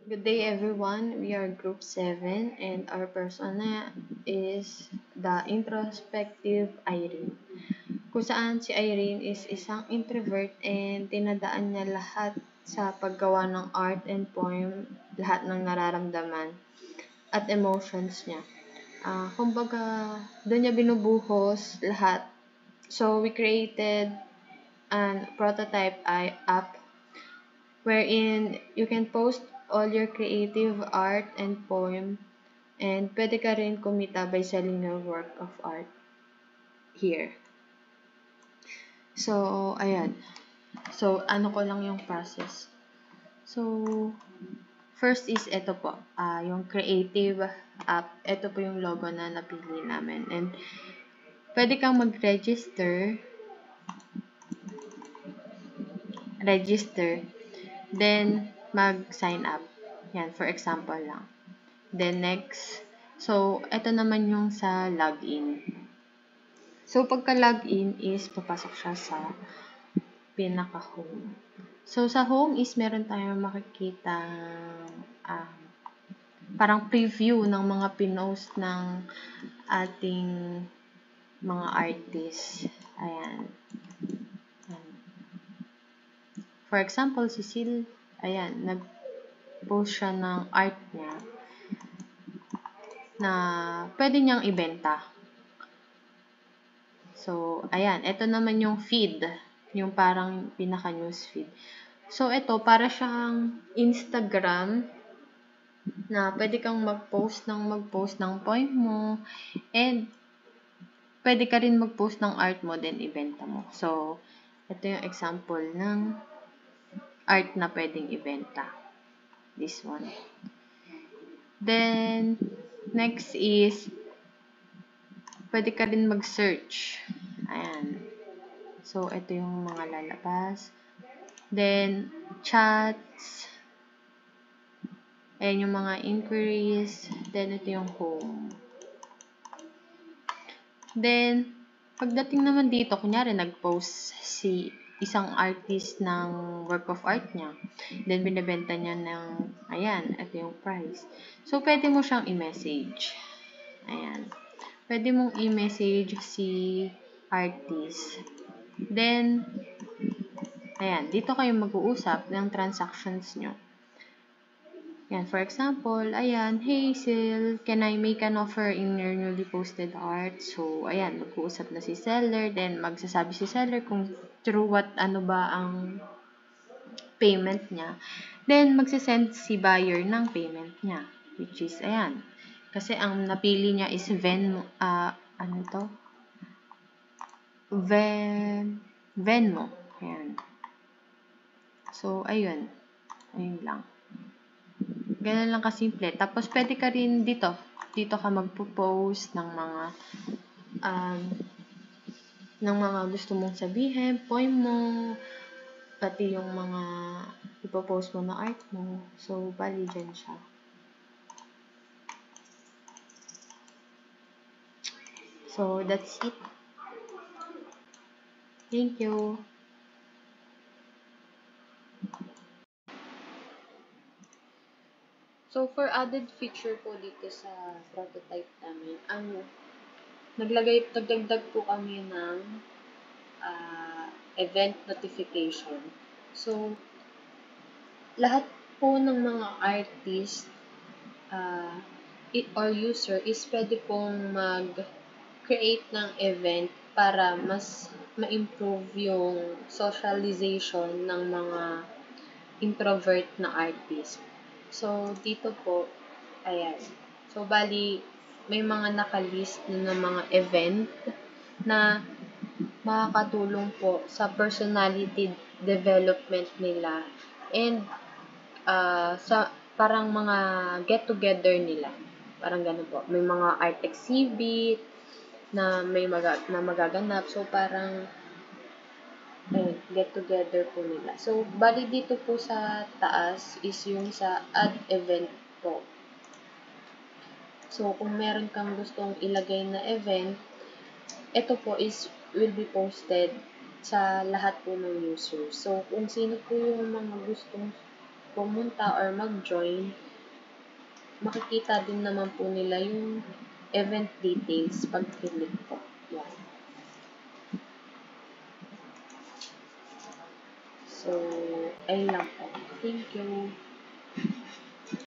Good day everyone, we are group 7 and our persona is the introspective Irene. Kung saan si Irene is isang introvert and tinadaan niya lahat sa paggawa ng art and poem, lahat ng nararamdaman at emotions niya. Kumbaga, doon niya binubuhos lahat. So we created an prototype app wherein you can post all your creative art and poem and pwede ka rin kumita by selling your work of art here. So, ayan. So, ano ko lang yung process. So, first is ito po, yung creative app. Ito po yung logo na napili namin. And, pwede kang mag-register. Then, mag-sign up. Yan, for example lang. Then, next. So, ito naman yung sa login. So, pagka-login is, papasok siya sa pinaka-home. So, sa home is, meron tayong makikita parang preview ng mga pinost ng ating mga artists. Ayan. For example, si Sil, ayan, nag-post siya ng art niya na pwede niyang ibenta. So, ayan, ito naman yung feed, yung parang pinaka-news feed. So, ito, para siyang Instagram na pwede kang mag-post ng poem mo and pwede ka rin mag-post ng art mo, then ibenta mo. So, ito yung example ng art na pwedeng ibenta. This one. Then, next is, pwede ka rin mag-search. Ayan. So, ito yung mga lalabas. Then, chats. Ayan yung mga inquiries. Then, ito yung home. Then, pagdating naman dito, kunyari, nag-post si isang artist ng work of art niya. Then, binibenta niya ng, ayan, ito yung price. So, pwede mo siyang i-message. Ayan. Pwede mong i-message si artist. Then, ayan, dito kayo mag-uusap ng transactions nyo. Yan, for example, ayan, hey Sil, can I make an offer in your newly posted art? So, ayan, mag-uusap na si seller, then magsasabi si seller kung true ano ba ang payment niya. Then, magsisend si buyer ng payment niya, which is, ayan, kasi ang napili niya is Venmo, Venmo, ayan. So, ayun lang. Ganun lang kasimple. Tapos, pwede ka rin dito ka magpo-post ng mga gusto mong sabihin, poem mo, pati yung mga ipopost mo na art mo. So, bali dyan siya. So, that's it. Thank you. So, for added feature po dito sa prototype namin, nagdagdag po kami ng event notification. So, lahat po ng mga artist or user is pwede pong mag-create ng event para mas ma-improve yung socialization ng mga introvert na artist. So, dito po, ayan. So, bali, may mga nakalist na mga event na makakatulong po sa personality development nila and sa parang mga get-together nila. Parang ganun po. May mga art exhibit na magaganap. So, parang get-together po nila. So, bali dito po sa taas is yung sa add event po. So, kung meron kang gustong ilagay na event, ito po will be posted sa lahat po ng users. So, kung sino po yung mga gustong pumunta or mag-join, makikita din naman po nila yung event details pag click po. Yan. So, ayun lang po. Thank you.